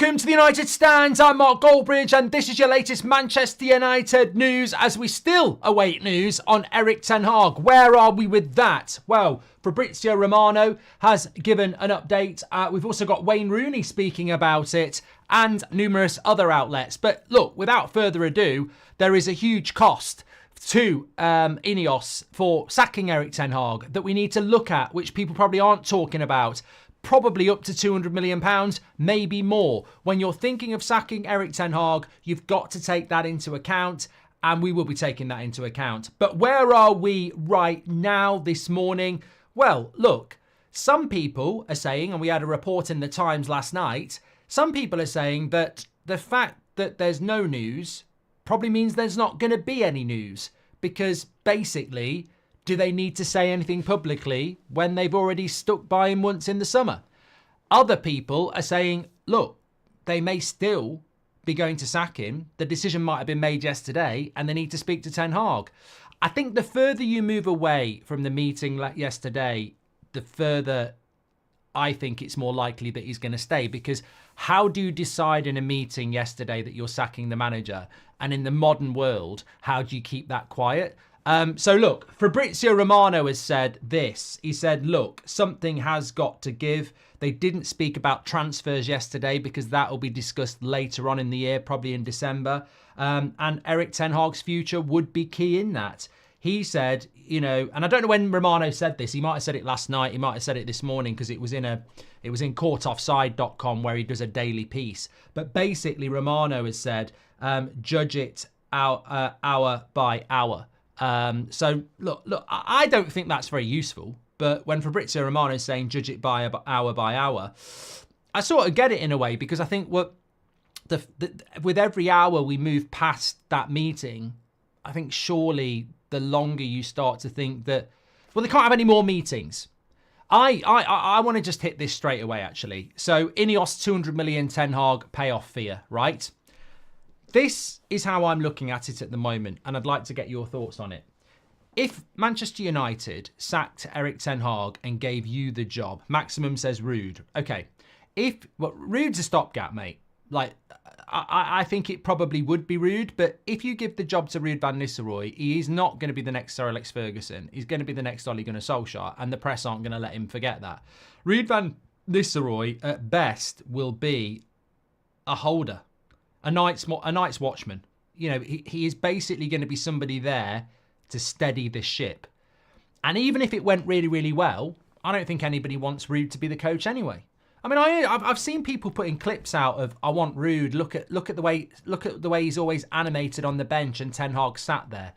Welcome to the United Stands. I'm Mark Goldbridge, and this is your latest Manchester United news as we still await news on Erik ten Hag. Where are we with that? Well, Fabrizio Romano has given an update. We've also got Wayne Rooney speaking about it and numerous other outlets. But look, without further ado, there is a huge cost to INEOS for sacking Erik ten Hag that we need to look at, which people probably aren't talking about. Probably up to £200 million, maybe more. When you're thinking of sacking Erik ten Hag, you've got to take that into account, and we will be taking that into account. But where are we right now this morning? Well, look, some people are saying, and we had a report in the Times last night, some people are saying that the fact that there's no news probably means there's not going to be any news, because basically, do they need to say anything publicly when they've already stuck by him once in the summer? Other people are saying, look, they may still be going to sack him. The decision might have been made yesterday and they need to speak to ten Hag. I think the further you move away from the meeting yesterday, the further I think it's more likely that he's going to stay, because how do you decide in a meeting yesterday that you're sacking the manager? And in the modern world, how do you keep that quiet? So look, Fabrizio Romano has said this. He said, look, something has got to give. They didn't speak about transfers yesterday because that will be discussed later on in the year, probably in December. And Erik ten Hag's future would be key in that. He said, you know, and I don't know when Romano said this. He might have said it last night. He might have said it this morning because it was in courtoffside.com where he does a daily piece. But basically, Romano has said, judge it hour by hour. So look, I don't think that's very useful, but when Fabrizio Romano is saying judge it by hour, I sort of get it in a way, because I think with every hour we move past that meeting, I think surely the longer you start to think that, well, they can't have any more meetings. I want to just hit this straight away, actually. So INEOS 200 million ten Hag payoff fear, right? This is how I'm looking at it at the moment, and I'd like to get your thoughts on it. If Manchester United sacked Erik ten Hag and gave you the job, maximum says Rud. Okay, Rud's a stopgap, mate. Like, I think it probably would be Rud, but if you give the job to Rud van Nistelrooy, he is not going to be the next Sir Alex Ferguson. He's going to be the next Ole Gunnar Solskjaer, and the press aren't going to let him forget that. Rud van Nistelrooy, at best, will be a holder. A night's watchman. You know, he is basically going to be somebody there to steady the ship. And even if it went really, really well, I don't think anybody wants Rud to be the coach anyway. I mean, I've seen people putting clips out of, I want Rud. Look at the way he's always animated on the bench and ten Hag sat there.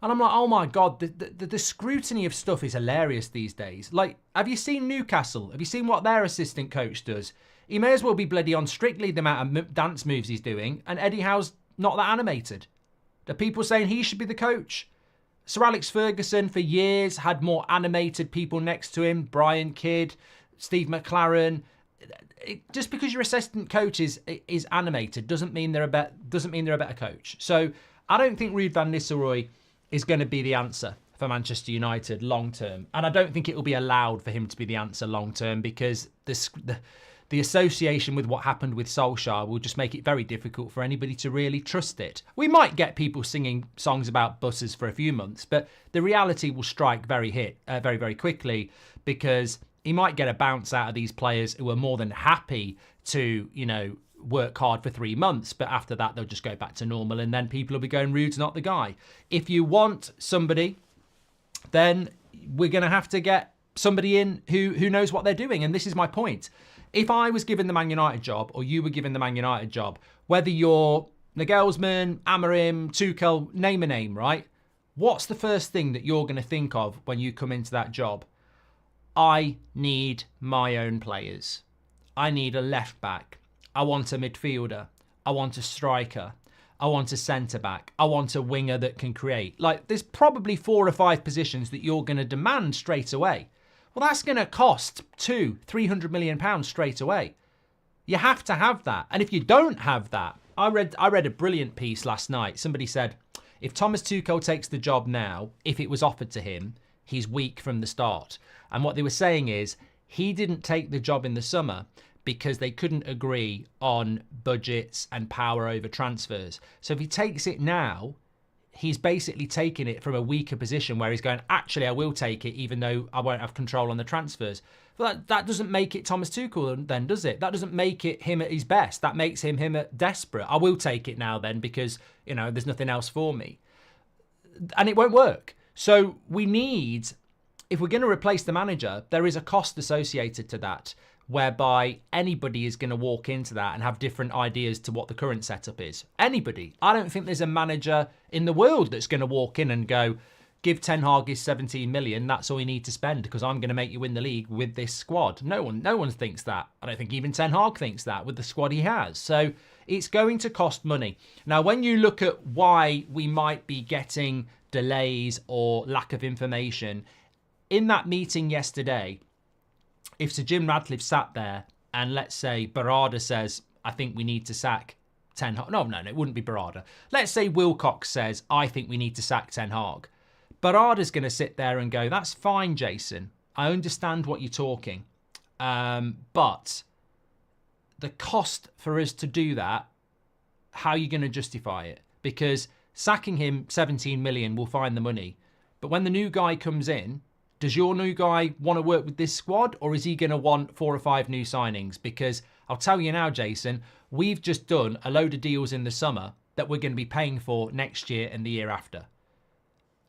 And I'm like, oh my God, the scrutiny of stuff is hilarious these days. Like, have you seen Newcastle? Have you seen what their assistant coach does? He may as well be bloody on Strictly the amount of dance moves he's doing, and Eddie Howe's not that animated. The people saying he should be the coach. Sir Alex Ferguson for years had more animated people next to him. Brian Kidd, Steve McLaren. Just because your assistant coach is animated doesn't mean they're a better coach. So I don't think Rud van Nistelrooy is going to be the answer for Manchester United long term, and I don't think it will be allowed for him to be the answer long term, because the association with what happened with Solskjaer will just make it very difficult for anybody to really trust it. We might get people singing songs about buses for a few months, but the reality will strike very, very quickly, because he might get a bounce out of these players who are more than happy to, you know, work hard for 3 months, but after that they'll just go back to normal, and then people will be going, Rud's not the guy. If you want somebody, then we're going to have to get somebody in who knows what they're doing, and this is my point. If I was given the Man United job, or you were given the Man United job, whether you're Nagelsmann, Amorim, Tuchel, name a name, right? What's the first thing that you're going to think of when you come into that job? I need my own players. I need a left back. I want a midfielder. I want a striker. I want a centre back. I want a winger that can create. Like, there's probably 4 or 5 positions that you're going to demand straight away. Well, that's going to cost £300 million straight away. You have to have that. And if you don't have that, I read a brilliant piece last night. Somebody said, if Thomas Tuchel takes the job now, if it was offered to him, he's weak from the start. And what they were saying is, he didn't take the job in the summer because they couldn't agree on budgets and power over transfers. So if he takes it now, he's basically taking it from a weaker position where he's going, actually, I will take it even though I won't have control on the transfers. But that doesn't make it Thomas Tuchel then, does it? That doesn't make it him at his best. That makes him at desperate. I will take it now then because, there's nothing else for me. And it won't work. So we need, if we're going to replace the manager, there is a cost associated to that, whereby anybody is going to walk into that and have different ideas to what the current setup is. Anybody. I don't think there's a manager in the world that's going to walk in and go, give Ten Hag his 17 million, that's all you need to spend because I'm going to make you win the league with this squad. No one thinks that. I don't think even Ten Hag thinks that with the squad he has. So it's going to cost money. Now, when you look at why we might be getting delays or lack of information, in that meeting yesterday, if Sir Jim Radcliffe sat there and let's say Barada says, I think we need to sack Ten Hag. No, it wouldn't be Barada. Let's say Wilcox says, I think we need to sack Ten Hag. Barada's going to sit there and go, that's fine, Jason. I understand what you're talking. But the cost for us to do that, how are you going to justify it? Because sacking him 17 million will find the money. But when the new guy comes in, does your new guy want to work with this squad or is he going to want 4 or 5 new signings? Because I'll tell you now, Jason, we've just done a load of deals in the summer that we're going to be paying for next year and the year after.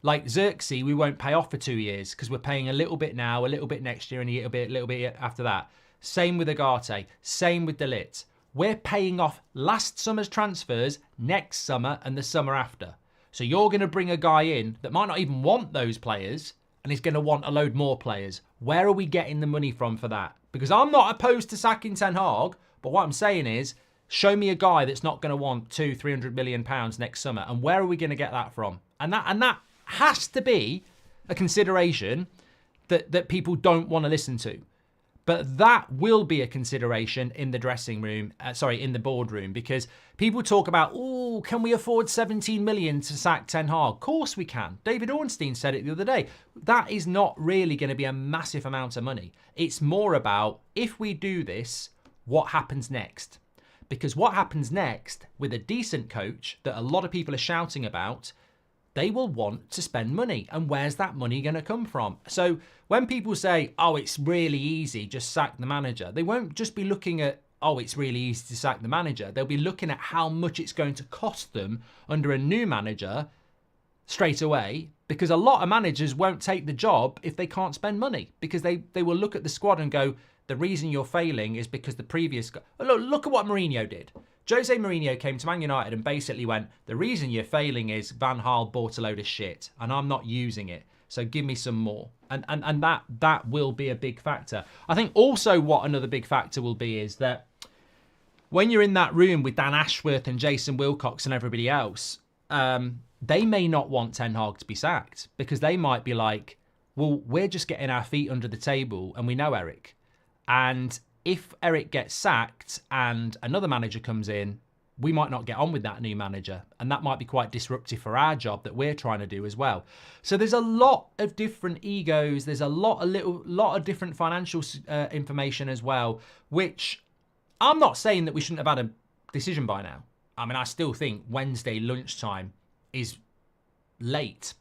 Like Xerxes, we won't pay off for 2 years because we're paying a little bit now, a little bit next year and a little bit after that. Same with Agate, same with De Ligt. We're paying off last summer's transfers next summer and the summer after. So you're going to bring a guy in that might not even want those players and he's going to want a load more players. Where are we getting the money from for that? Because I'm not opposed to sacking Ten Hag, but what I'm saying is, show me a guy that's not going to want 200-300 million pounds next summer, and where are we going to get that from? And that has to be a consideration that people don't want to listen to. But that will be a consideration in the dressing room, in the boardroom, because people talk about, oh, can we afford 17 million to sack Ten Hag? Of course we can. David Ornstein said it the other day. That is not really going to be a massive amount of money. It's more about, if we do this, what happens next? Because what happens next with a decent coach that a lot of people are shouting about, they will want to spend money. And where's that money going to come from? So when people say, oh, it's really easy, just sack the manager, they won't just be looking at, oh, it's really easy to sack the manager. They'll be looking at how much it's going to cost them under a new manager straight away, because a lot of managers won't take the job if they can't spend money, because they will look at the squad and go, the reason you're failing is because the previous guy... Look at what Mourinho did. Jose Mourinho came to Man United and basically went, the reason you're failing is Van Gaal bought a load of shit and I'm not using it. So give me some more. And that will be a big factor. I think also what another big factor will be is that when you're in that room with Dan Ashworth and Jason Wilcox and everybody else, they may not want Ten Hag to be sacked, because they might be like, well, we're just getting our feet under the table and we know Eric. And if Eric gets sacked and another manager comes in, we might not get on with that new manager. And that might be quite disruptive for our job that we're trying to do as well. So there's a lot of different egos. There's a lot of different financial information as well, which I'm not saying that we shouldn't have had a decision by now. I mean, I still think Wednesday lunchtime is late.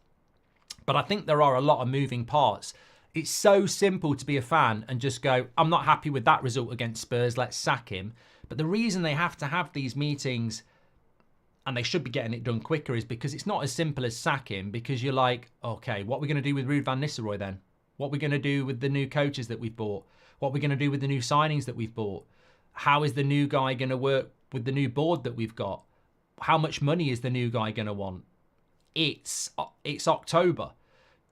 But I think there are a lot of moving parts. It's so simple to be a fan and just go, I'm not happy with that result against Spurs, let's sack him. But the reason they have to have these meetings, and they should be getting it done quicker, is because it's not as simple as sack him, because you're like, okay, what are we going to do with Rud van Nistelrooy then? What are we going to do with the new coaches that we've bought? What are we going to do with the new signings that we've bought? How is the new guy going to work with the new board that we've got? How much money is the new guy going to want? It's October.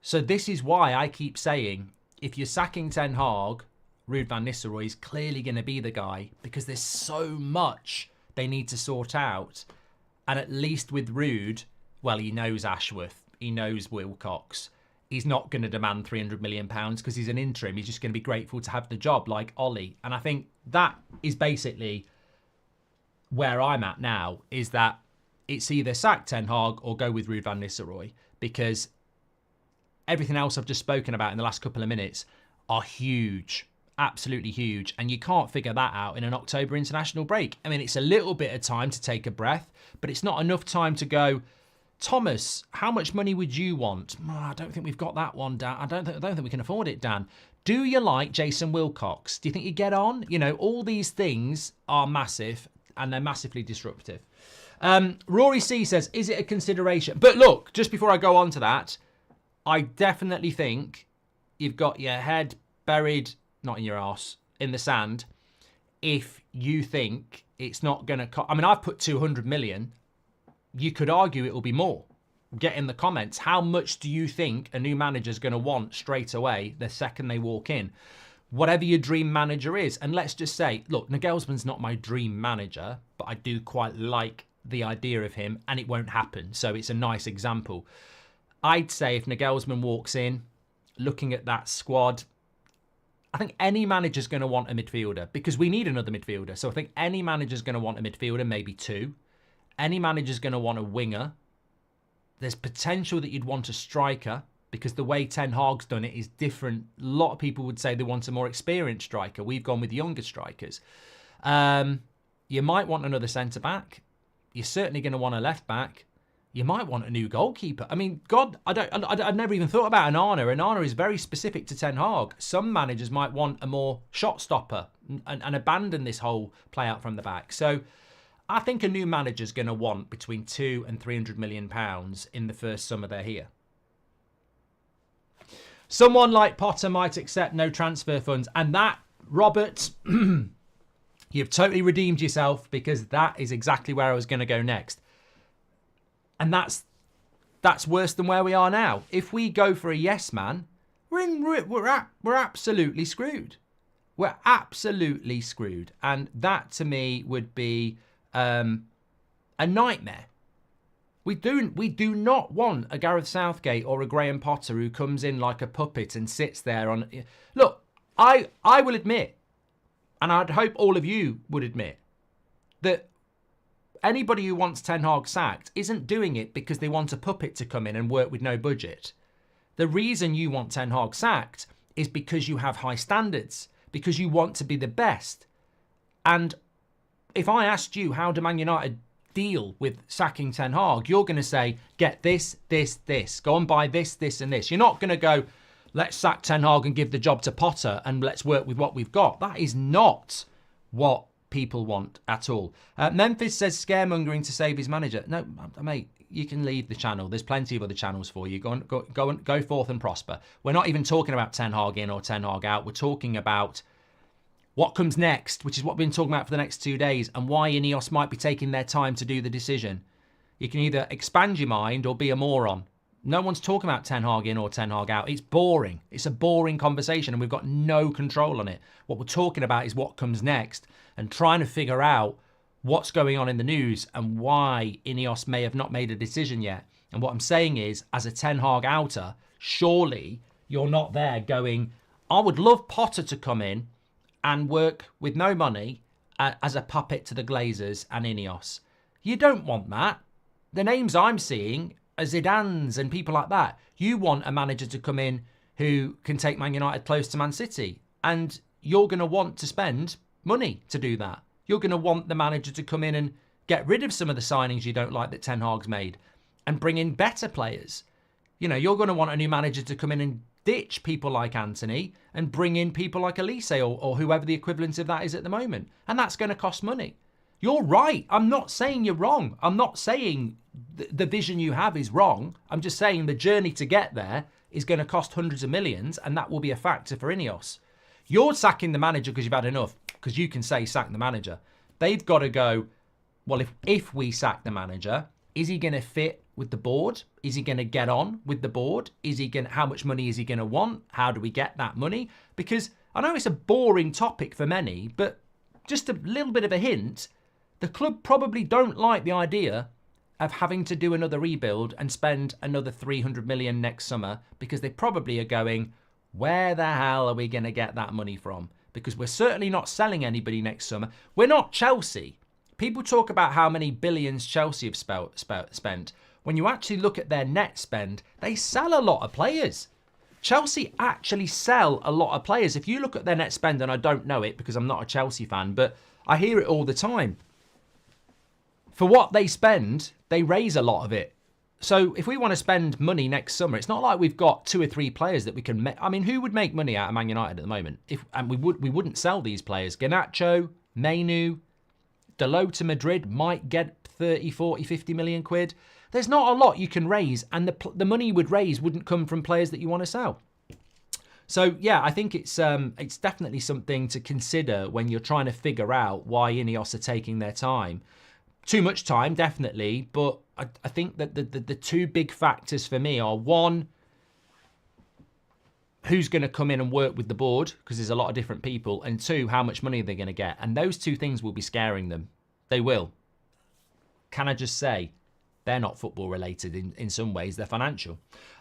So this is why I keep saying, if you're sacking Ten Hag, Rud van Nistelrooy is clearly going to be the guy, because there's so much they need to sort out. And at least with Rud, well, he knows Ashworth, he knows Wilcox. He's not going to demand £300 million because he's an interim. He's just going to be grateful to have the job like Ollie. And I think that is basically where I'm at now, is that it's either sack Ten Hag or go with Rud van Nistelrooy, because everything else I've just spoken about in the last couple of minutes are huge. absolutely huge. And you can't figure that out in an October international break. I mean, it's a little bit of time to take a breath, but it's not enough time to go, Thomas, how much money would you want? Oh, I don't think we've got that one, Dan. I don't think we can afford it, Dan. Do you like Jason Wilcox? Do you think you get on? You know, all these things are massive and they're massively disruptive. Rory C says, is it a consideration? But look, just before I go on to that, I definitely think you've got your head buried, not in your arse, in the sand, if you think it's not going to cost. I mean, I've put 200 million. You could argue it will be more. Get in the comments. How much do you think a new manager is going to want straight away the second they walk in? Whatever your dream manager is. And let's just say, look, Nagelsmann's not my dream manager, but I do quite like the idea of him, and it won't happen. So it's a nice example. I'd say if Nagelsmann walks in, looking at that squad, I think any manager's going to want a midfielder because we need another midfielder. So I think any manager's going to want a midfielder, maybe two. Any manager's going to want a winger. There's potential that you'd want a striker because the way Ten Hag's done it is different. A lot of people would say they want a more experienced striker. We've gone with younger strikers. You might want another centre-back. You're certainly going to want a left-back. You might want a new goalkeeper. I mean, God, I'd never even thought about Onana. Onana is very specific to Ten Hag. Some managers might want a more shot stopper and abandon this whole play out from the back. So I think a new manager's going to want between 200 and 300 million pounds in the first summer they're here. Someone like Potter might accept no transfer funds. And that, Robert, you've totally redeemed yourself because that is exactly where I was going to go next. And that's worse than where we are now. If we go for a yes man, we're absolutely screwed. We're absolutely screwed. And that to me would be a nightmare. We do not want a Gareth Southgate or a Graham Potter who comes in like a puppet and sits there on. Look, I will admit, and I'd hope all of you would admit, that anybody who wants Ten Hag sacked isn't doing it because they want a puppet to come in and work with no budget. The reason you want Ten Hag sacked is because you have high standards, because you want to be the best. And if I asked you how do Man United deal with sacking Ten Hag, you're going to say, get this, this, this. Go and buy this, this and this. You're not going to go, let's sack Ten Hag and give the job to Potter and let's work with what we've got. That is not what people want at all. Memphis says scaremongering to save his manager. No, mate, you can leave the channel. There's plenty of other channels for you. Go forth and prosper. We're not even talking about Ten Hag in or Ten Hag out. We're talking about what comes next, which is what we've been talking about for the next 2 days, and why INEOS might be taking their time to do the decision. You can either expand your mind or be a moron. No one's talking about Ten Hag in or Ten Hag out. It's boring. It's a boring conversation and we've got no control on it. What we're talking about is what comes next and trying to figure out what's going on in the news and why INEOS may have not made a decision yet. And what I'm saying is, as a Ten Hag outer, surely you're not there going, I would love Potter to come in and work with no money as a puppet to the Glazers and INEOS. You don't want that. The names I'm seeing are Zidane's and people like that. You want a manager to come in who can take Man United close to Man City. And you're going to want to spend money to do that. You're going to want the manager to come in and get rid of some of the signings you don't like that Ten Hag's made and bring in better players. You know, you're going to want a new manager to come in and ditch people like Anthony and bring in people like Elise or whoever the equivalent of that is at the moment. And that's going to cost money. You're right. I'm not saying you're wrong. I'm not saying the vision you have is wrong. I'm just saying the journey to get there is going to cost hundreds of millions, and that will be a factor for INEOS. You're sacking the manager because you've had enough, because you can say sack the manager. They've got to go, well, if we sack the manager, is he going to fit with the board? Is he going to get on with the board? How much money is he going to want? How do we get that money? Because I know it's a boring topic for many, but just a little bit of a hint, the club probably don't like the idea of having to do another rebuild and spend another 300 million next summer, because they probably are going, where the hell are we going to get that money from? Because we're certainly not selling anybody next summer. We're not Chelsea. People talk about how many billions Chelsea have spent. When you actually look at their net spend, they sell a lot of players. Chelsea actually sell a lot of players. If you look at their net spend, and I don't know it because I'm not a Chelsea fan, but I hear it all the time. For what they spend, they raise a lot of it. So if we want to spend money next summer, it's not like we've got 2 or 3 players that we can make. I mean, who would make money out of Man United at the moment? And we wouldn't sell these players. Garnacho, Mainu, Dalot to Madrid might get 30, 40, 50 million quid. There's not a lot you can raise, and the money you would raise wouldn't come from players that you want to sell. So yeah, I think it's definitely something to consider when you're trying to figure out why INEOS are taking their time. Too much time, definitely, but I think that the 2 big factors for me are, one, who's going to come in and work with the board, because there's a lot of different people, and 2, how much money they're going to get. And those 2 things will be scaring them. They will. Can I just say, they're not football related in some ways, they're financial.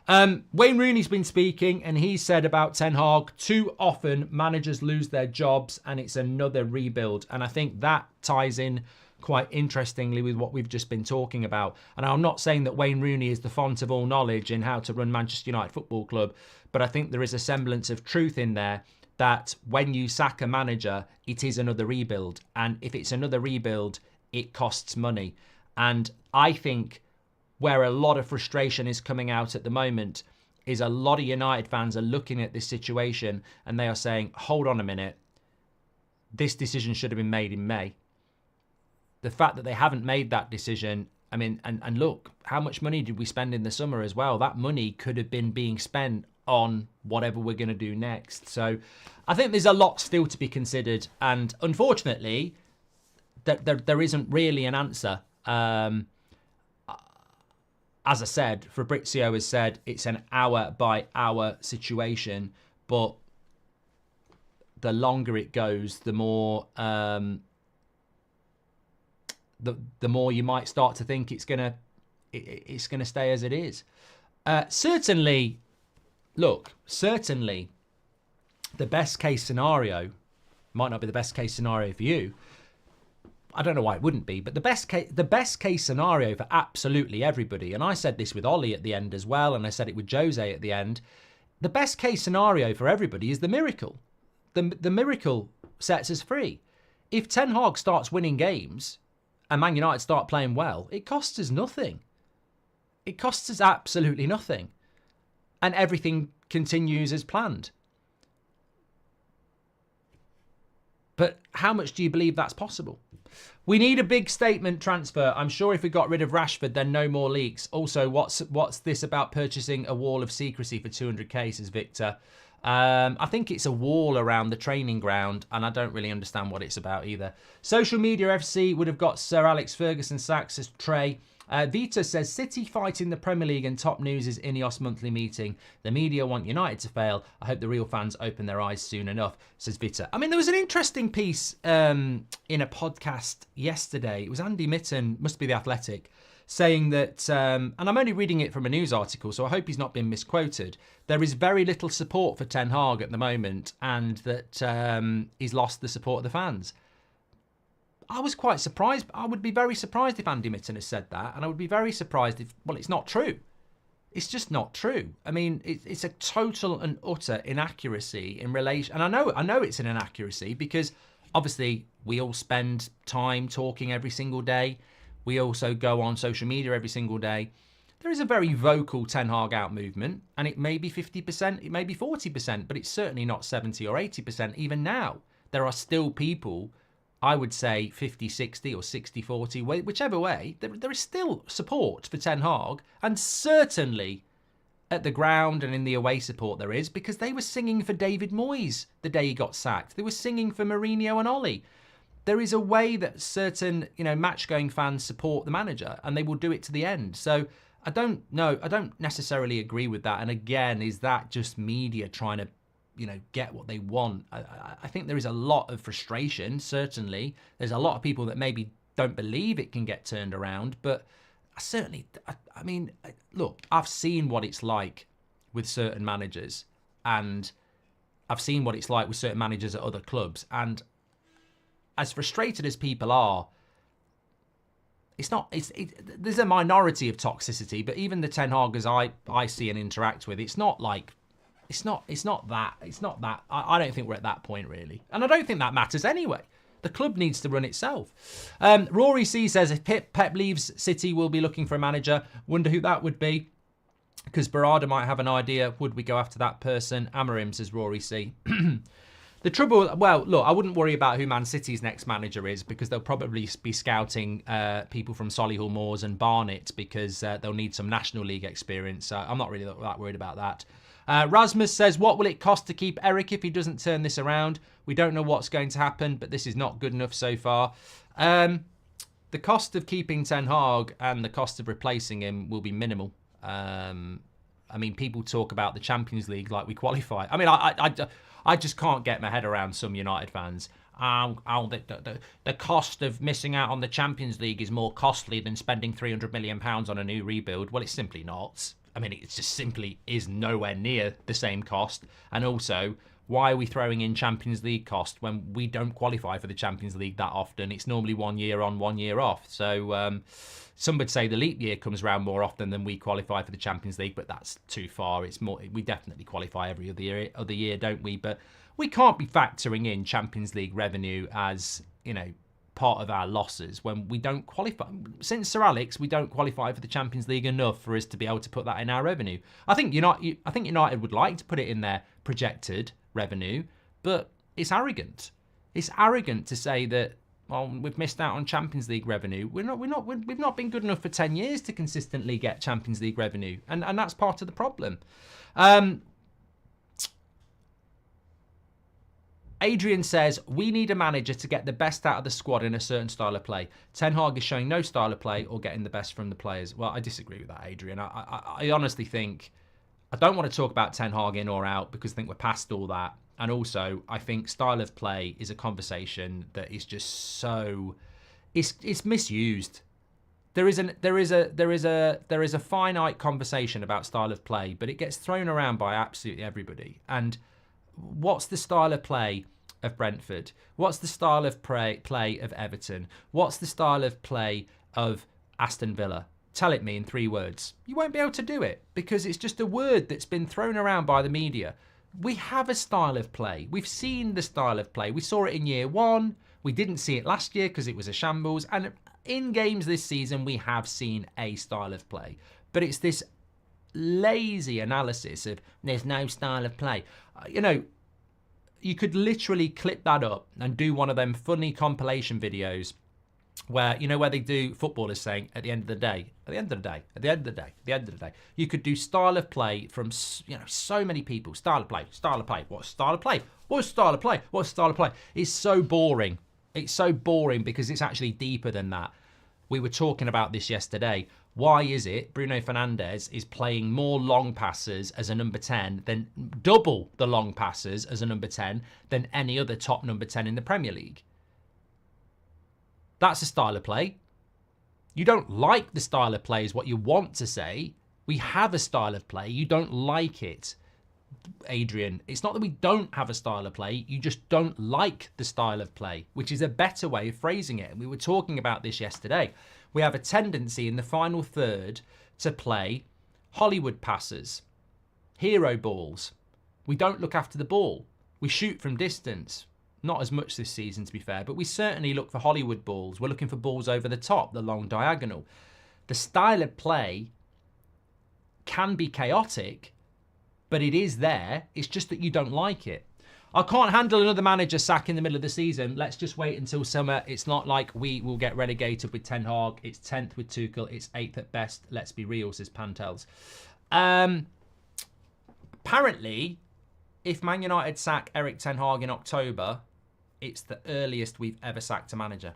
Wayne Rooney's been speaking, and he said about Ten Hag, too often managers lose their jobs and it's another rebuild. And I think that ties in quite interestingly with what we've just been talking about. And I'm not saying that Wayne Rooney is the font of all knowledge in how to run Manchester United Football Club, but I think there is a semblance of truth in there that when you sack a manager, it is another rebuild. And if it's another rebuild, it costs money. And I think where a lot of frustration is coming out at the moment is a lot of United fans are looking at this situation and they are saying, hold on a minute, this decision should have been made in May. The fact that they haven't made that decision, I mean, and look, how much money did we spend in the summer as well? That money could have been being spent on whatever we're going to do next. So I think there's a lot still to be considered. And unfortunately, there isn't really an answer. As I said, Fabrizio has said it's an hour-by-hour situation, but the longer it goes, the more the more you might start to think it's gonna stay as it is. Certainly, the best case scenario might not be the best case scenario for you. I don't know why it wouldn't be, but the best case scenario for absolutely everybody, and I said this with Ollie at the end as well, and I said it with Jose at the end, the best case scenario for everybody is the miracle. The miracle sets us free. If Ten Hag starts winning games and Man United start playing well, it costs us nothing. It costs us absolutely nothing. And everything continues as planned. But how much do you believe that's possible? We need a big statement transfer. I'm sure if we got rid of Rashford, then no more leaks. Also, what's this about purchasing a wall of secrecy for 200k, says Victor. I think it's a wall around the training ground, and I don't really understand what it's about either. Social Media FC would have got Sir Alex Ferguson sacked, says Trey. Vita says, City fighting the Premier League and top news is INEOS monthly meeting. The media want United to fail. I hope the real fans open their eyes soon enough, says Vita. I mean, there was an interesting piece in a podcast yesterday. It was Andy Mitten, must be The Athletic, saying that, and I'm only reading it from a news article, so I hope he's not been misquoted, there is very little support for Ten Hag at the moment, and that he's lost the support of the fans. I was quite surprised. I would be very surprised if Andy Mitten has said that, and I would be very surprised if, well, it's not true. It's just not true. I mean, it's a total and utter inaccuracy in relation, and I know it's an inaccuracy because obviously we all spend time talking every single day. We also go on social media every single day. There is a very vocal Ten Hag out movement, and it may be 50%, it may be 40%, but it's certainly not 70 or 80%. Even now, there are still people, I would say 50-60 or 60-40, whichever way, there is still support for Ten Hag, and certainly at the ground and in the away support there is, because they were singing for David Moyes the day he got sacked. They were singing for Mourinho and Ollie. There is a way that certain, match-going fans support the manager, and they will do it to the end. So I don't necessarily agree with that. And again, is that just media trying to, get what they want? I think there is a lot of frustration, certainly. There's a lot of people that maybe don't believe it can get turned around, but I mean, look, I've seen what it's like with certain managers, and I've seen what it's like with certain managers at other clubs, and as frustrated as people are, there's a minority of toxicity, but even the Ten Hagers I see and interact with, it's not like It's not that. I don't think we're at that point, really. And I don't think that matters anyway. The club needs to run itself. Rory C says, if Pep leaves City, we'll be looking for a manager. Wonder who that would be. Because Barada might have an idea. Would we go after that person? Amorim, says Rory C. The trouble, well, look, I wouldn't worry about who Man City's next manager is, because they'll probably be scouting people from Solihull Moors and Barnet, because they'll need some National League experience. So I'm not really that worried about that. Rasmus says, what will it cost to keep Eric if he doesn't turn this around? We don't know what's going to happen, but this is not good enough so far. The cost of keeping Ten Hag and the cost of replacing him will be minimal. I mean, people talk about the Champions League like we qualify. I mean, I just can't get my head around some United fans. The cost of missing out on the Champions League is more costly than spending £300 million on a new rebuild. Well, it's simply not. I mean, it just simply is nowhere near the same cost. And also, why are we throwing in Champions League cost when we don't qualify for the Champions League that often? It's normally 1 year on, 1 year off. So some would say the leap year comes around more often than we qualify for the Champions League, but that's too far. It's more, we definitely qualify every other year, don't we? But we can't be factoring in Champions League revenue as, part of our losses when we don't qualify. Since Sir Alex, we don't qualify for the Champions League enough for us to be able to put that in our revenue. I think United would like to put it in their projected revenue, but it's arrogant. It's arrogant to say that, well, we've missed out on Champions League revenue. We've not been good enough for 10 years to consistently get Champions League revenue, and that's part of the problem. Adrian says, we need a manager to get the best out of the squad in a certain style of play. Ten Hag is showing no style of play or getting the best from the players. Well, I disagree with that, Adrian. I honestly think, I don't want to talk about Ten Hag in or out, because I think we're past all that. And also, I think style of play is a conversation that is just so, it's misused. There is a finite conversation about style of play, but it gets thrown around by absolutely everybody. And what's the style of play of Brentford? What's the style of play of Everton? What's the style of play of Aston Villa? Tell it me in 3 words. You won't be able to do it, because it's just a word that's been thrown around by the media. We have a style of play. We've seen the style of play. We saw it in year 1. We didn't see it last year because it was a shambles. And in games this season, we have seen a style of play. But it's this lazy analysis of there's no style of play. You could literally clip that up and do one of them funny compilation videos where, where they do footballers saying at the end of the day, you could do style of play from, so many people. Style of play. What's style of play? What's style of play? What's style of play? It's so boring. It's so boring because it's actually deeper than that. We were talking about this yesterday. Why is it Bruno Fernandes is playing more long passes as a number 10 than double the long passes as a number 10 than any other top number 10 in the Premier League? That's a style of play. You don't like the style of play is what you want to say. We have a style of play. You don't like it, Adrian. It's not that we don't have a style of play. You just don't like the style of play, which is a better way of phrasing it. And we were talking about this yesterday. We have a tendency in the final third to play Hollywood passes, hero balls. We don't look after the ball. We shoot from distance. Not as much this season, to be fair, but we certainly look for Hollywood balls. We're looking for balls over the top, the long diagonal. The style of play can be chaotic, but it is there. It's just that you don't like it. I can't handle another manager sack in the middle of the season. Let's just wait until summer. It's not like we will get relegated with Ten Hag. It's 10th with Tuchel. It's 8th at best. Let's be real, says Pantels. Apparently, if Man United sack Erik Ten Hag in October, it's the earliest we've ever sacked a manager.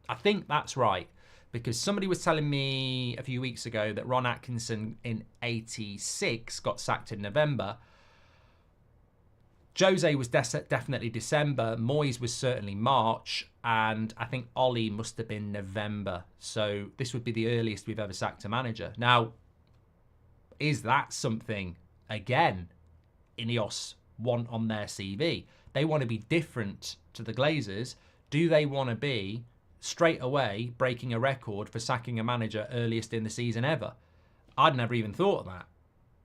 I think that's right, because somebody was telling me a few weeks ago that Ron Atkinson in '86 got sacked in November. Jose was definitely December. Moyes was certainly March. And I think Ollie must have been November. So this would be the earliest we've ever sacked a manager. Now, is that something, again, INEOS want on their CV? They want to be different to the Glazers. Do they want to be straight away breaking a record for sacking a manager earliest in the season ever? I'd never even thought of that.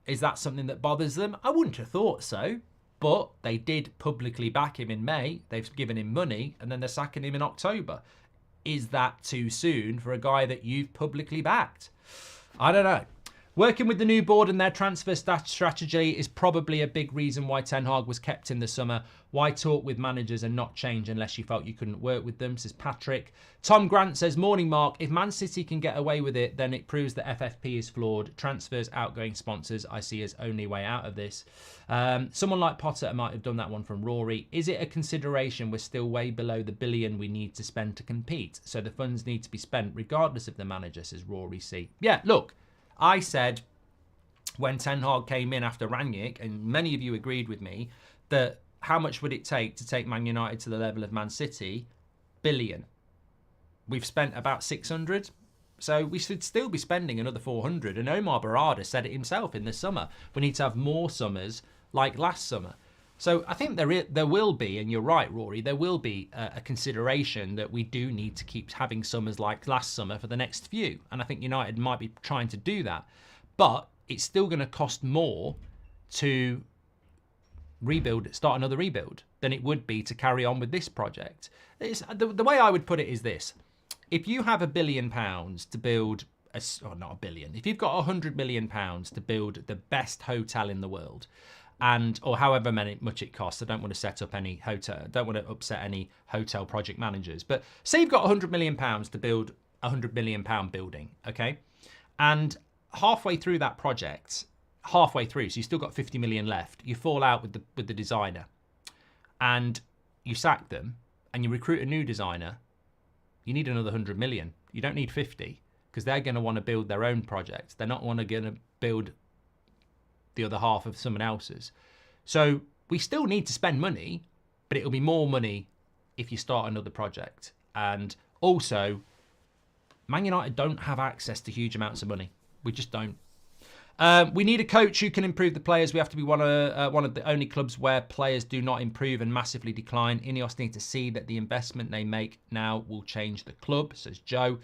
Is that something that bothers them? I wouldn't have thought so. But they did publicly back him in May. They've given him money, and then they're sacking him in October. Is that too soon for a guy that you've publicly backed? I don't know. Working with the new board and their transfer strategy is probably a big reason why Ten Hag was kept in the summer. Why talk with managers and not change unless you felt you couldn't work with them, says Patrick. Tom Grant says, morning Mark, if Man City can get away with it, then it proves that FFP is flawed. Transfers, outgoing sponsors, I see as only way out of this. Someone like Potter might have done that one from Rory. Is it a consideration we're still way below the billion we need to spend to compete? So the funds need to be spent regardless of the manager, says Rory C. Yeah, look. I said when Ten Hag came in after Rangnick, and many of you agreed with me, that how much would it take to take Man United to the level of Man City? Billion. We've spent about 600, so we should still be spending another 400. And Omar Barada said it himself in the summer. We need to have more summers like last summer. So I think there will be, and you're right, Rory, there will be a consideration that we do need to keep having summers like last summer for the next few. And I think United might be trying to do that. But it's still going to cost more to start another rebuild than it would be to carry on with this project. The way I would put it is this. If you have £1 billion to build, not a billion, if you've got £100 million to build the best hotel in the world, or however much it costs. I don't want to set up any hotel. I don't want to upset any hotel project managers. But say you've got £100 million to build a £100 million building, okay? And halfway through that project, so you've still got 50 million left. You fall out with the designer, and you sack them, and you recruit a new designer. You need another 100 million. You don't need 50 because they're going to want to build their own project. They're not going to build the other half of someone else's. So we still need to spend money, but it'll be more money if you start another project. And also, Man United don't have access to huge amounts of money. We just don't. We need a coach who can improve the players. We have to be one of the only clubs where players do not improve and massively decline. INEOS need to see that the investment they make now will change the club, says Joe.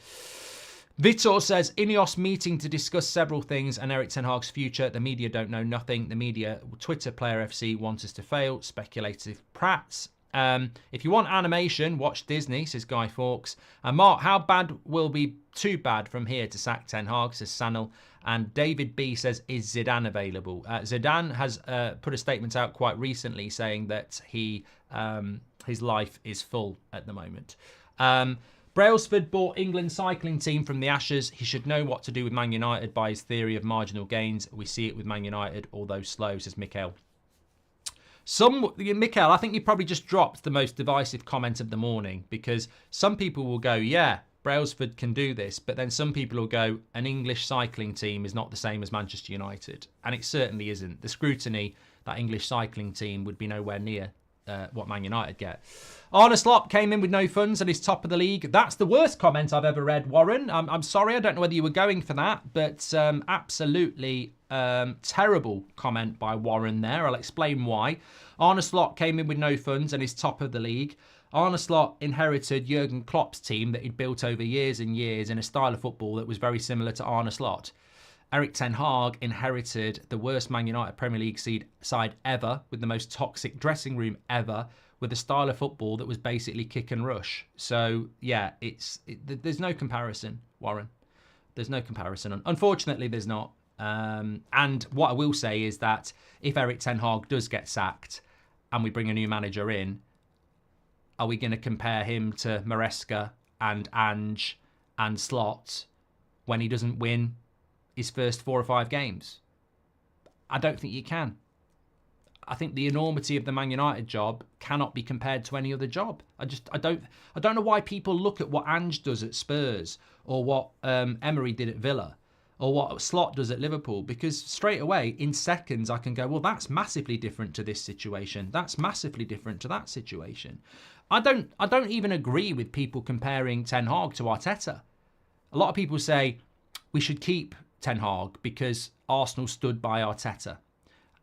Vitor says, INEOS meeting to discuss several things and Erik Ten Hag's future. The media don't know nothing. The media, Twitter, Player FC want us to fail. Speculative prats. If you want animation, watch Disney, says Guy Fawkes. And Mark, how bad will be too bad from here to sack Ten Hag, says Sanel. And David B says, is Zidane available? Zidane has put a statement out quite recently saying that his life is full at the moment. Brailsford bought England cycling team from the Ashes. He should know what to do with Man United by his theory of marginal gains. We see it with Man United, although slow, says Mikhail. Mikhail, I think you probably just dropped the most divisive comment of the morning, because some people will go, yeah, Brailsford can do this, but then some people will go, an English cycling team is not the same as Manchester United. And it certainly isn't. The scrutiny, that English cycling team would be nowhere near what Man United get. Arne Slot came in with no funds and is top of the league. That's the worst comment I've ever read, Warren. I'm sorry, I don't know whether you were going for that, but absolutely terrible comment by Warren there. I'll explain why. Arne Slot came in with no funds and is top of the league. Arne Slot inherited Jurgen Klopp's team that he'd built over years and years in a style of football that was very similar to Arne Slot. Erik Ten Hag inherited the worst Man United Premier League side ever, with the most toxic dressing room ever, with a style of football that was basically kick and rush. So, yeah, there's no comparison, Warren. There's no comparison. Unfortunately, there's not. And what I will say is that if Erik Ten Hag does get sacked and we bring a new manager in, are we going to compare him to Maresca and Ange and Slot when he doesn't win his first 4 or 5 games? I don't think you can. I think the enormity of the Man United job cannot be compared to any other job. I don't know why people look at what Ange does at Spurs or what Emery did at Villa or what Slot does at Liverpool, because straight away in seconds I can go, well, that's massively different to this situation. That's massively different to that situation. I don't even agree with people comparing Ten Hag to Arteta. A lot of people say we should keep Ten Hag because Arsenal stood by Arteta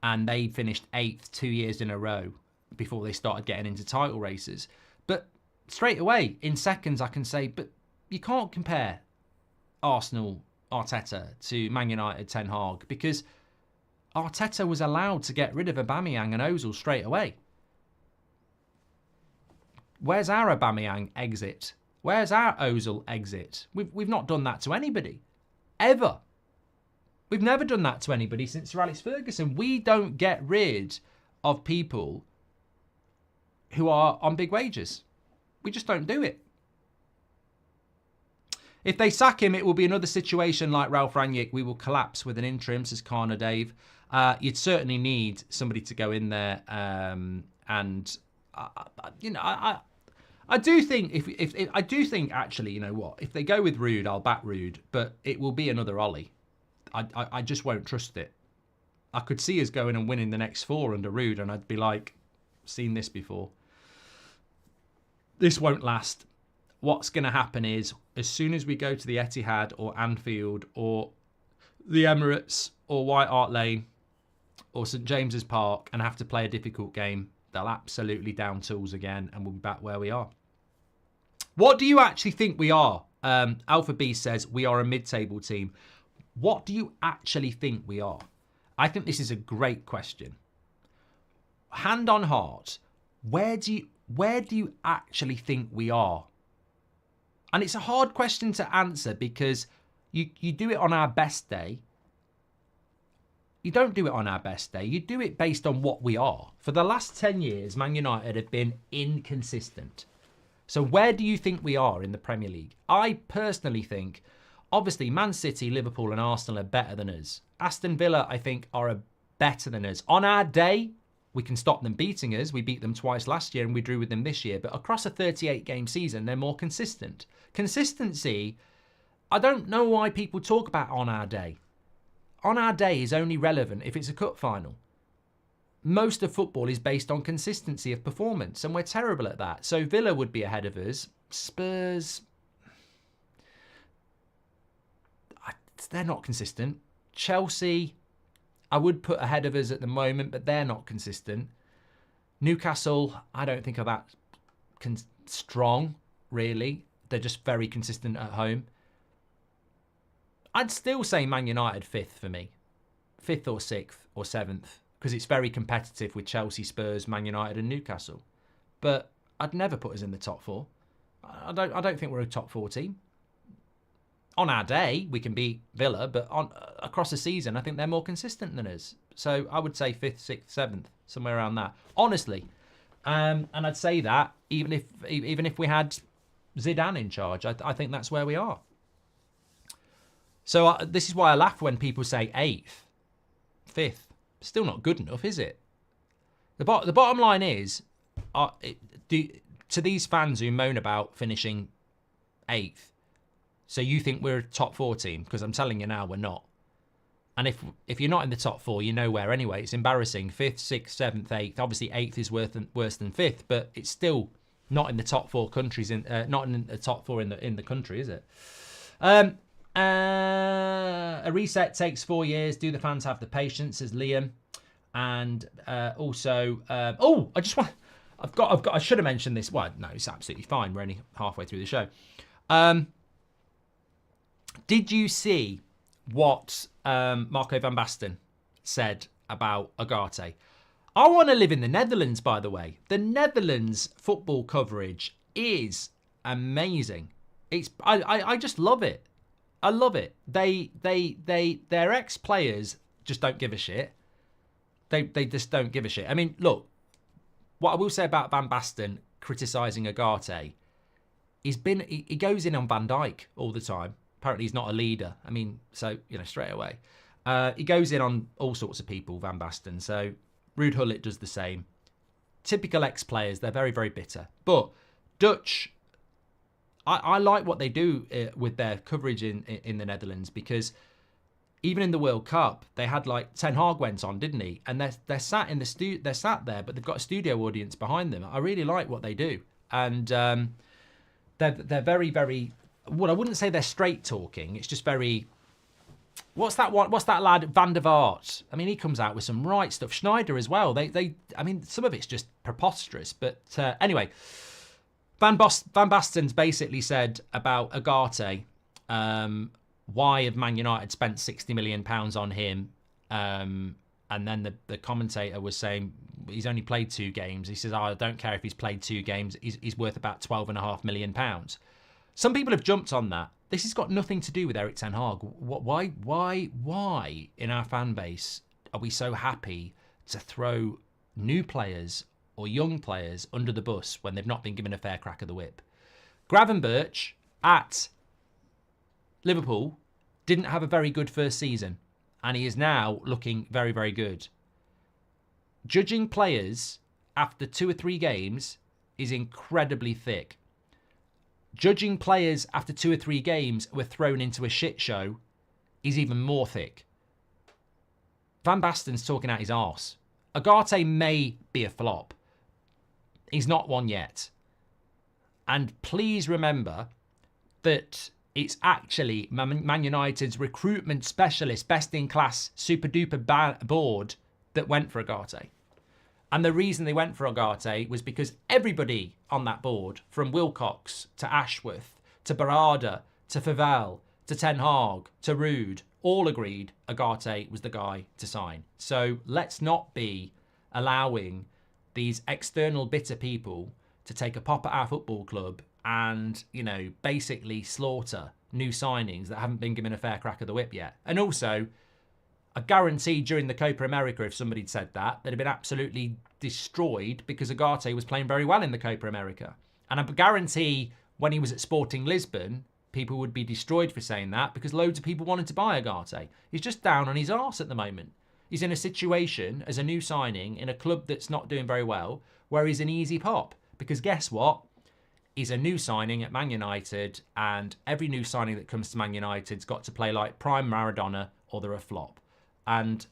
and they finished 8th 2 years in a row before they started getting into title races. But straight away, in seconds, I can say, but you can't compare Arsenal Arteta to Man United Ten Hag, because Arteta was allowed to get rid of Aubameyang and Ozil straight away. Where's our Aubameyang exit? Where's our Ozil exit? We've not done that to anybody. Ever. We've never done that to anybody since Sir Alex Ferguson. We don't get rid of people who are on big wages. We just don't do it. If they sack him, it will be another situation like Ralph Rangnick. We will collapse with an interim, says Carner Dave. You'd certainly need somebody to go in there. I do think if actually, you know what? If they go with Rud, I'll back Rud, but it will be another Ollie. I just won't trust it. I could see us going and winning the next 4 under Rud, and I'd be like, seen this before. This won't last. What's going to happen is, as soon as we go to the Etihad or Anfield or the Emirates or White Hart Lane or St James's Park and have to play a difficult game, they'll absolutely down tools again and we'll be back where we are. What do you actually think we are? Alpha B says we are a mid-table team. What do you actually think we are? I think this is a great question. Hand on heart, where do you actually think we are? And it's a hard question to answer because you do it on our best day. You don't do it on our best day. You do it based on what we are. For the last 10 years, Man United have been inconsistent. So where do you think we are in the Premier League? I personally think, obviously, Man City, Liverpool and Arsenal are better than us. Aston Villa, I think, are better than us. On our day, we can stop them beating us. We beat them twice last year and we drew with them this year. But across a 38-game season, they're more consistent. Consistency, I don't know why people talk about on our day. On our day is only relevant if it's a cup final. Most of football is based on consistency of performance, and we're terrible at that. So Villa would be ahead of us. Spurs, they're not consistent. Chelsea, I would put ahead of us at the moment, but they're not consistent. Newcastle, I don't think are that strong, really. They're just very consistent at home. I'd still say Man United 5th for me. 5th or 6th or 7th, because it's very competitive with Chelsea, Spurs, Man United and Newcastle. But I'd never put us in the top 4. I don't think we're a top 4 team. On our day, we can beat Villa, but across the season, I think they're more consistent than us. So I would say 5th, 6th, 7th, somewhere around that. Honestly. And I'd say that even if we had Zidane in charge, I think that's where we are. So this is why I laugh when people say 8th, 5th. Still not good enough, is it? The bottom line is, to these fans who moan about finishing 8th, so you think we're a top 4 team? Because I'm telling you now, we're not. And if you're not in the top 4, you're nowhere anyway. It's embarrassing. 5th, 6th, 7th, 8th. Obviously, 8th is worse than 5th, but it's still not in the top 4 countries. Not in the top 4 in the country, is it? A reset takes 4 years. Do the fans have the patience? Says Liam. And also, I should have mentioned this. Well, no, it's absolutely fine. We're only halfway through the show. Did you see what Marco van Basten said about Ugarte? I want to live in the Netherlands, by the way. The Netherlands football coverage is amazing. I just love it. I love it. Their ex-players just don't give a shit. They just don't give a shit. I mean, look, what I will say about Van Basten criticising Ugarte, he goes in on Van Dijk all the time. Apparently he's not a leader. I mean, so, straight away. He goes in on all sorts of people, Van Basten. So Ruud Gullit does the same. Typical ex-players, they're very, very bitter. But Dutch, I like what they do with their coverage in the Netherlands, because even in the World Cup, they had Ten Hag went on, didn't he? And they're sat in the they're sat there, but they've got a studio audience behind them. I really like what they do, and they're very, very. Well, I wouldn't say they're straight talking. It's just very. What's that lad Van der Vaart? I mean, he comes out with some right stuff. Schneider as well. I mean, some of it's just preposterous. But anyway, Van Basten's basically said about Ugarte, why have Man United spent £60 million on him? And then the commentator was saying he's only played 2 games. He says, I don't care if he's played 2 games. He's worth about £12.5 million. Some people have jumped on that. This has got nothing to do with Erik ten Hag. Why in our fan base are we so happy to throw new players or young players under the bus when they've not been given a fair crack of the whip? Gravenberch at Liverpool didn't have a very good first season, and he is now looking very, very good. Judging players after 2 or 3 games is incredibly thick. Judging players after 2 or 3 games who were thrown into a shit show is even more thick. Van Basten's talking out his arse. Ugarte may be a flop. He's not one yet. And please remember that it's actually Man United's recruitment specialist, best-in-class, super-duper board that went for Ugarte. And the reason they went for Ugarte was because everybody on that board, from Wilcox to Ashworth to Barada to Favel to Ten Hag to Rud, all agreed Ugarte was the guy to sign. So let's not be allowing these external bitter people to take a pop at our football club and, you know, basically slaughter new signings that haven't been given a fair crack of the whip yet. And also, I guarantee during the Copa America, if somebody'd said that, they'd have been absolutely destroyed because Ugarte was playing very well in the Copa America. And I guarantee when he was at Sporting Lisbon, people would be destroyed for saying that because loads of people wanted to buy Ugarte. He's just down on his arse at the moment. He's in a situation as a new signing in a club that's not doing very well where he's an easy pop. Because guess what? He's a new signing at Man United, and every new signing that comes to Man United's got to play like prime Maradona or they're a flop. And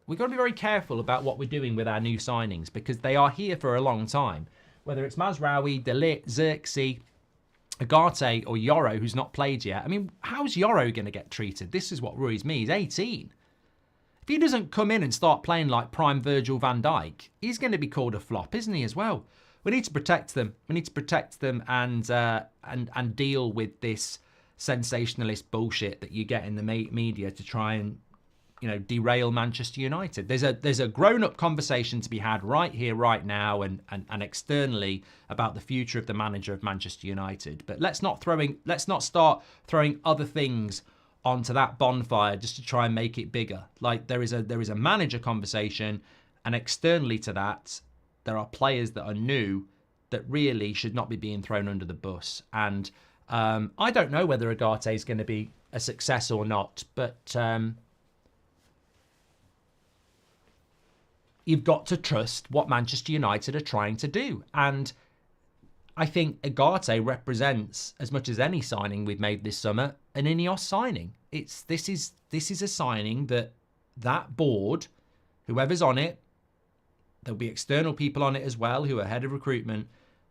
we've got to be very careful about what we're doing with our new signings because they are here for a long time. Whether it's Mazraoui, De Ligt, Xerxes, Ugarte or Yoro, who's not played yet. I mean, how's Yoro going to get treated? This is what worries me. He's 18. If he doesn't come in and start playing like prime Virgil van Dijk, he's going to be called a flop, isn't he, as well? We need to protect them. We need to protect them and deal with this sensationalist bullshit that you get in the media to try and, you know, derail Manchester United. There's a grown-up conversation to be had right here, right now, and externally about the future of the manager of Manchester United. But let's not start throwing other things onto that bonfire just to try and make it bigger. Like there is a manager conversation, and externally to that, there are players that are new that really should not be being thrown under the bus. And I don't know whether Ugarte is going to be a success or not, but you've got to trust what Manchester United are trying to do. And I think Ugarte represents, as much as any signing we've made this summer, an INEOS signing. This is a signing that board, whoever's on it, there'll be external people on it as well who are head of recruitment.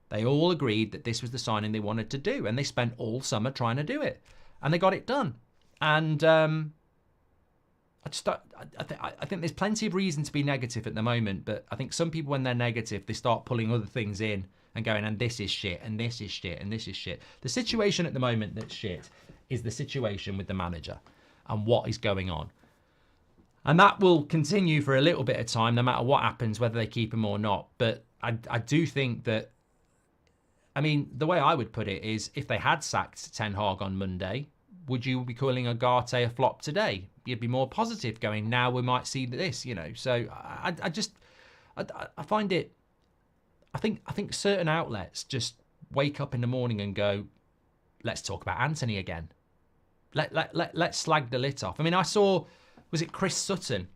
They all agreed that this was the signing they wanted to do, and they spent all summer trying to do it, and they got it done. And I think there's plenty of reason to be negative at the moment, but I think some people, when they're negative, they start pulling other things in and going, and this is shit, and this is shit, and this is shit. The situation at the moment that's shit is the situation with the manager and what is going on. And that will continue for a little bit of time, no matter what happens, whether they keep him or not. But I do think that, I mean, the way I would put it is, if they had sacked Ten Hag on Monday, would you be calling Ugarte a flop today? You'd be more positive, going, now we might see this, you know. So I find it, I think certain outlets just wake up in the morning and go, let's talk about Anthony again. Let's slag the lit off. I mean, I saw, was it Chris Sutton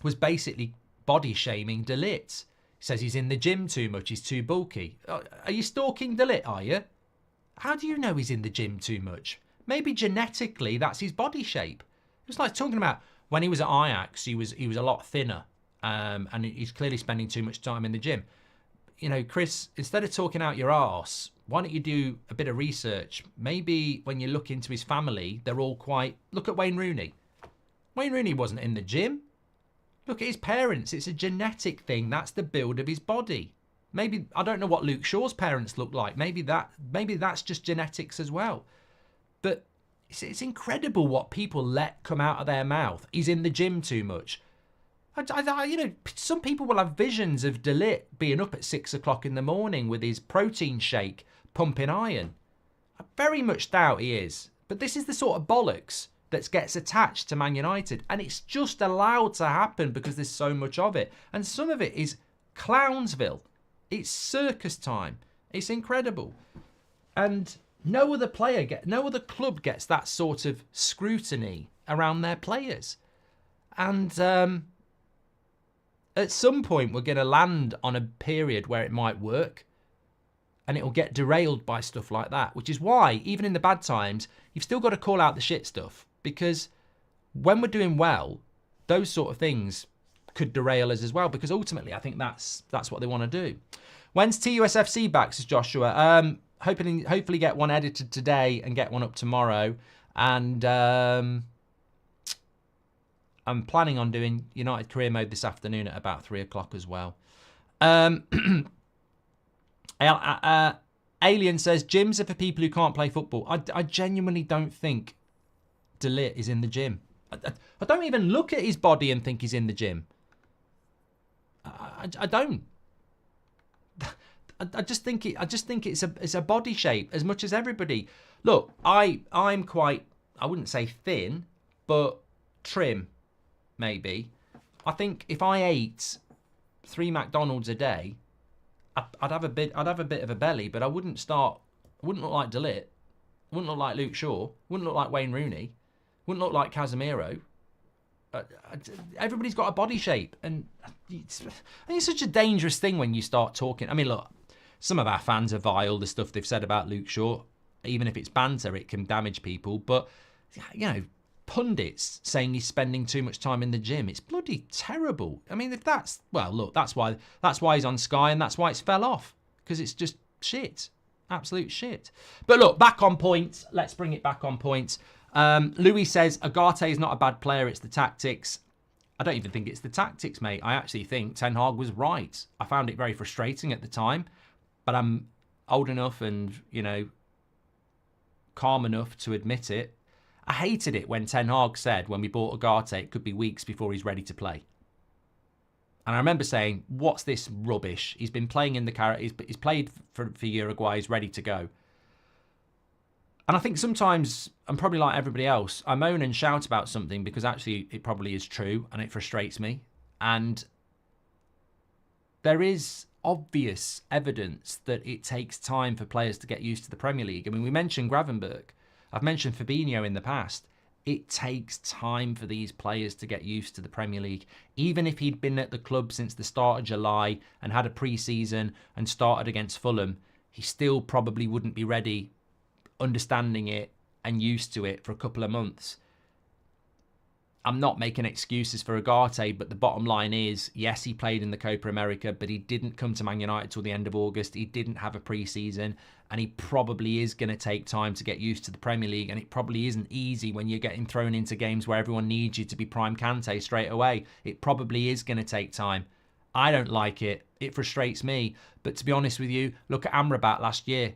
was basically body shaming De Ligt. He says he's in the gym too much, he's too bulky. Are you stalking De Ligt, are you? How do you know he's in the gym too much? Maybe genetically that's his body shape. It was like talking about when he was at Ajax, he was a lot thinner, and he's clearly spending too much time in the gym. You know, Chris, instead of talking out your arse, why don't you do a bit of research? Maybe when you look into his family, they're all quite... Look at Wayne Rooney. Wayne Rooney wasn't in the gym. Look at his parents. It's a genetic thing. That's the build of his body. Maybe, I don't know what Luke Shaw's parents look like. Maybe that's just genetics as well. But it's incredible what people let come out of their mouth. He's in the gym too much. You know, some people will have visions of De Ligt being up at 6 o'clock in the morning with his protein shake pumping iron. I very much doubt he is. But this is the sort of bollocks that gets attached to Man United. And it's just allowed to happen because there's so much of it. And some of it is Clownsville. It's circus time. It's incredible. And no other club gets that sort of scrutiny around their players. And at some point, we're going to land on a period where it might work. And it'll get derailed by stuff like that. Which is why, even in the bad times, you've still got to call out the shit stuff. Because when we're doing well, those sort of things could derail us as well. Because ultimately, I think that's what they want to do. When's TUSFC back, says Joshua? Hopefully get one edited today and get one up tomorrow. And I'm planning on doing United Career Mode this afternoon at about 3 o'clock as well. Alien says, gyms are for people who can't play football. I genuinely don't think De Ligt is in the gym. I don't even look at his body and think he's in the gym. I don't. I just think it's a body shape as much as everybody. Look, I'm quite, I wouldn't say thin, but trim, maybe. I think if I ate 3 McDonald's a day, I'd have a bit of a belly, but I wouldn't look like De Ligt, wouldn't look like Luke Shaw, wouldn't look like Wayne Rooney, wouldn't look like Casemiro. Everybody's got a body shape, and it's such a dangerous thing when you start talking. I mean, look, some of our fans are vile, the stuff they've said about Luke Shaw. Even if it's banter, it can damage people. But, pundits saying he's spending too much time in the gym, it's bloody terrible. I mean, if that's, well, look, that's why he's on Sky, and that's why it's fell off, because it's just shit, absolute shit. But look, back on point. Let's bring it back on point. Louis says Agate is not a bad player, it's the tactics. I don't even think it's the tactics, mate. I actually think Ten Hag was right. I found it very frustrating at the time, but I'm old enough and calm enough to admit it. I hated it when Ten Hag said when we bought Agate it could be weeks before he's ready to play. And I remember saying, what's this rubbish? He's been playing in the he's played for Uruguay, he's ready to go. And I think sometimes, I'm probably like everybody else, I moan and shout about something because actually it probably is true and it frustrates me. And there is obvious evidence that it takes time for players to get used to the Premier League. I mean, we mentioned Gravenberch. I've mentioned Fabinho in the past. It takes time for these players to get used to the Premier League. Even if he'd been at the club since the start of July and had a pre-season and started against Fulham, he still probably wouldn't be ready, understanding it and used to it for a couple of months. I'm not making excuses for Agate, but the bottom line is, yes, he played in the Copa America, but he didn't come to Man United till the end of August. He didn't have a pre-season, and he probably is going to take time to get used to the Premier League, and it probably isn't easy when you're getting thrown into games where everyone needs you to be prime Kante straight away. It probably is going to take time. I don't like it. It frustrates me. But to be honest with you, look at Amrabat last year.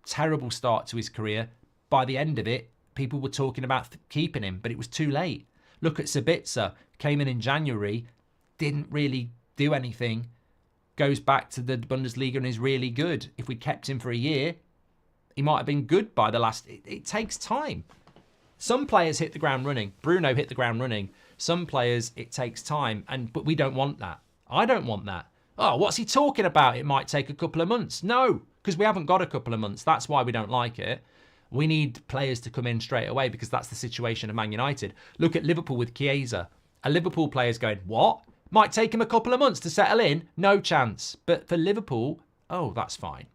Terrible start to his career. By the end of it, people were talking about keeping him, but it was too late. Look at Sabitzer, came in January, didn't really do anything, goes back to the Bundesliga and is really good. If we kept him for a year, he might have been good by the last... It takes time. Some players hit the ground running. Bruno hit the ground running. Some players, it takes time, but we don't want that. I don't want that. Oh, what's he talking about? It might take a couple of months. No, because we haven't got a couple of months. That's why we don't like it. We need players to come in straight away because that's the situation of Man United. Look at Liverpool with Chiesa. A Liverpool player's going, what? Might take him a couple of months to settle in? No chance. But for Liverpool, oh, that's fine.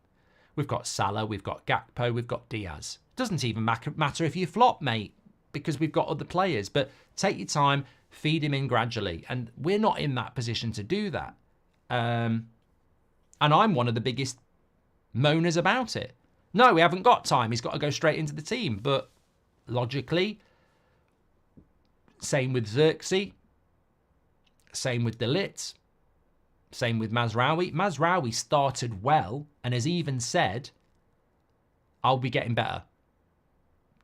We've got Salah, we've got Gakpo, we've got Diaz. Doesn't even matter if you flop, mate, because we've got other players. But take your time, feed him in gradually. And we're not in that position to do that. And I'm one of the biggest moaners about it. No, we haven't got time. He's got to go straight into the team. But logically, same with Xerxes, same with De Ligt, same with Mazraoui. Mazraoui started well and has even said, I'll be getting better.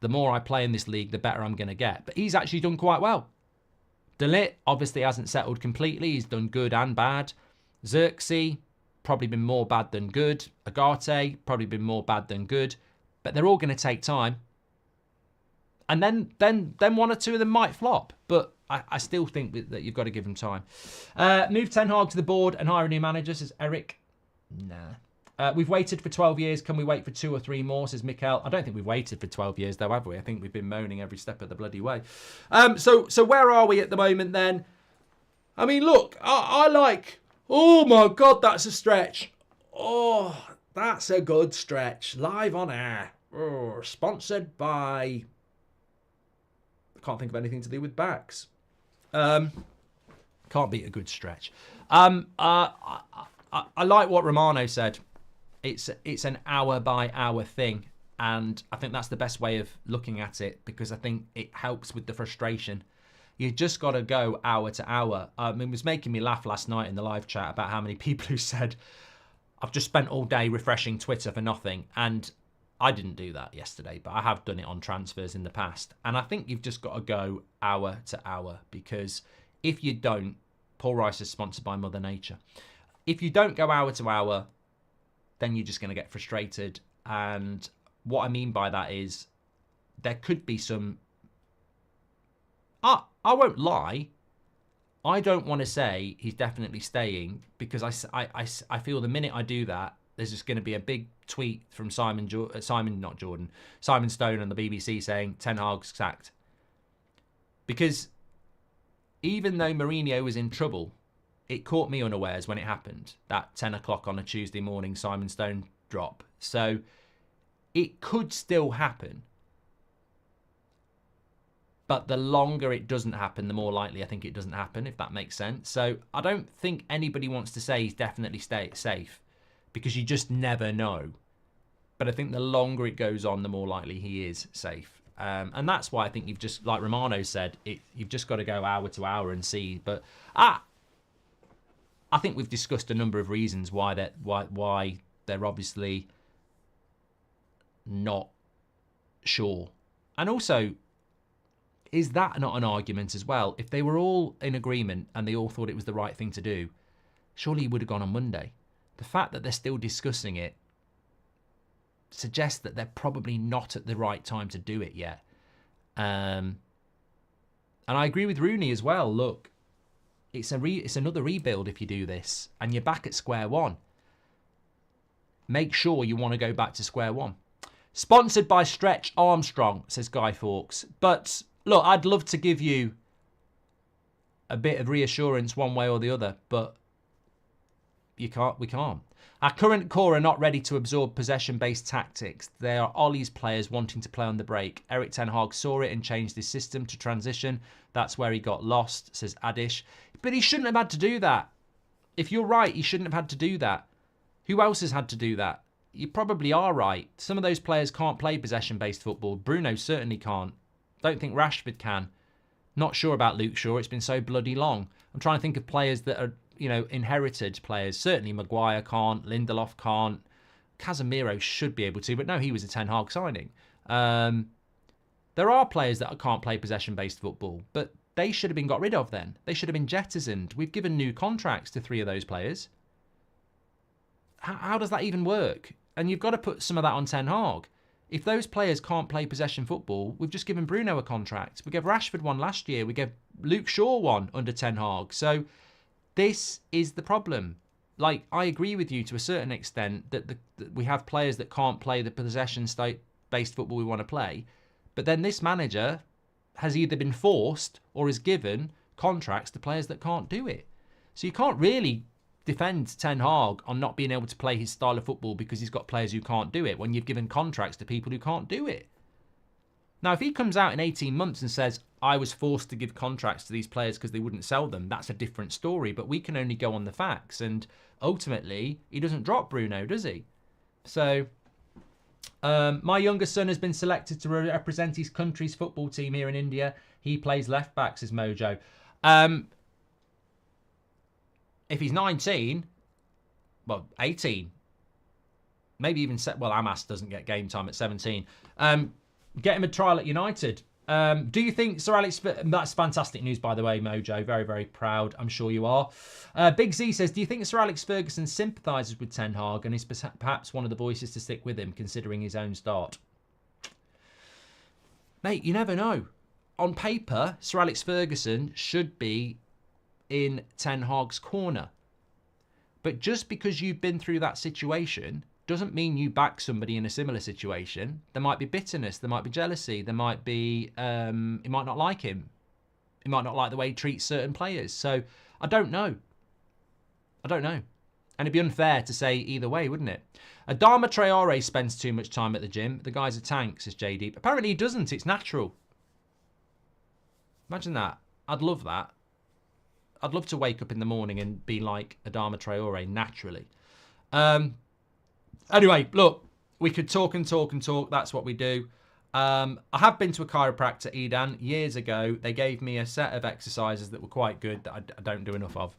The more I play in this league, the better I'm going to get. But he's actually done quite well. De Ligt obviously hasn't settled completely. He's done good and bad. Xerxes, probably been more bad than good. Agate, probably been more bad than good. But they're all going to take time. And then one or two of them might flop. But I still think that you've got to give them time. Move Ten Hag to the board and hire a new manager, says Eric. Nah. We've waited for 12 years. Can we wait for 2 or 3 more, says Mikkel. I don't think we've waited for 12 years, though, have we? I think we've been moaning every step of the bloody way. So where are we at the moment, then? I mean, look, I like... Oh, my God, that's a stretch. Oh, that's a good stretch. Live on air. Oh, sponsored by... I can't think of anything to do with backs. Can't beat a good stretch. I like what Romano said. It's an hour by hour thing, and I think that's the best way of looking at it, because I think it helps with the frustration. You just got to go hour to hour. It was making me laugh last night in the live chat about how many people who said, I've just spent all day refreshing Twitter for nothing. And I didn't do that yesterday, but I have done it on transfers in the past. And I think you've just got to go hour to hour, because if you don't, Paul Rice is sponsored by Mother Nature. If you don't go hour to hour, then you're just going to get frustrated. And what I mean by that is there could be some... I won't lie. I don't want to say he's definitely staying, because I feel the minute I do that, there's just going to be a big tweet from Simon Stone on the BBC saying Ten Hag's sacked. Because even though Mourinho was in trouble, it caught me unawares when it happened. That 10 o'clock on a Tuesday morning Simon Stone drop. So it could still happen. But the longer it doesn't happen, the more likely I think it doesn't happen, if that makes sense. So I don't think anybody wants to say he's definitely safe, because you just never know. But I think the longer it goes on, the more likely he is safe. And that's why I think you've just, like Romano said, you've just got to go hour to hour and see. But I think we've discussed a number of reasons why they're obviously not sure. And also, is that not an argument as well? If they were all in agreement and they all thought it was the right thing to do, surely he would have gone on Monday. The fact that they're still discussing it suggests that they're probably not at the right time to do it yet. And I agree with Rooney as well. Look, it's another rebuild if you do this, and you're back at square one. Make sure you want to go back to square one. Sponsored by Stretch Armstrong, says Guy Fawkes. But look, I'd love to give you a bit of reassurance one way or the other, but we can't. Our current core are not ready to absorb possession-based tactics. They are Ollie's players wanting to play on the break. Erik Ten Hag saw it and changed his system to transition. That's where he got lost, says Adish. But he shouldn't have had to do that. If you're right, he shouldn't have had to do that. Who else has had to do that? You probably are right. Some of those players can't play possession-based football. Bruno certainly can't. Don't think Rashford can. Not sure about Luke Shaw. It's been so bloody long. I'm trying to think of players that are, inherited players. Certainly Maguire can't. Lindelof can't. Casemiro should be able to, but no, he was a Ten Hag signing. There are players that can't play possession-based football, but they should have been got rid of then. They should have been jettisoned. We've given new contracts to 3 of those players. How does that even work? And you've got to put some of that on Ten Hag. If those players can't play possession football, we've just given Bruno a contract. We gave Rashford one last year. We gave Luke Shaw one under Ten Hag. So this is the problem. Like, I agree with you to a certain extent that we have players that can't play the possession-based football we want to play. But then this manager has either been forced or is given contracts to players that can't do it. So you can't really defend Ten Hag on not being able to play his style of football because he's got players who can't do it when you've given contracts to people who can't do it. Now, if he comes out in 18 months and says, I was forced to give contracts to these players because they wouldn't sell them, that's a different story. But we can only go on the facts. And ultimately, he doesn't drop Bruno, does he? So, my younger son has been selected to represent his country's football team here in India. He plays left back, says Mojo. If he's 19, well, 18, maybe even, Amas doesn't get game time at 17. Get him a trial at United. Do you think Sir Alex... That's fantastic news, by the way, Mojo. Very, very proud. I'm sure you are. Big Z says, do you think Sir Alex Ferguson sympathises with Ten Hag and is perhaps one of the voices to stick with him, considering his own start? Mate, you never know. On paper, Sir Alex Ferguson should be in Ten Hag's corner. But just because you've been through that situation doesn't mean you back somebody in a similar situation. There might be bitterness, there might be jealousy, there might be, he might not like him. He might not like the way he treats certain players. So I don't know. I don't know. And it'd be unfair to say either way, wouldn't it? Adama Traore spends too much time at the gym. The guy's a tank, says JD. Apparently he doesn't. It's natural. Imagine that. I'd love that. I'd love to wake up in the morning and be like Adama Traore naturally. Anyway, look, we could talk and talk and talk. That's what we do. I have been to a chiropractor, Edan, years ago. They gave me a set of exercises that were quite good that I don't do enough of.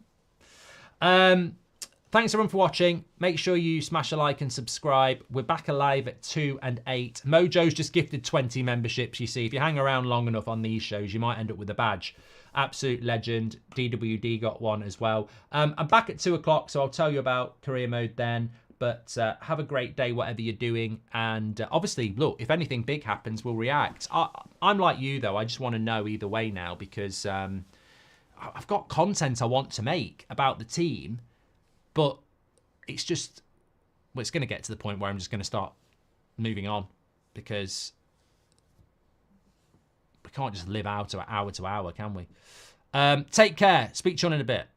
Thanks everyone for watching. Make sure you smash a like and subscribe. We're back alive at 2 and 8. Mojo's just gifted 20 memberships, you see. If you hang around long enough on these shows, you might end up with a badge. Absolute legend. DWD got one as well. I'm back at 2 o'clock, so I'll tell you about career mode then. But have a great day, whatever you're doing. And obviously, look, if anything big happens, we'll react. I'm like you, though. I just want to know either way now because I've got content I want to make about the team. But it's just, well, it's going to get to the point where I'm just going to start moving on because we can't just live out to hour, can we? Take care. Speak to you on in a bit.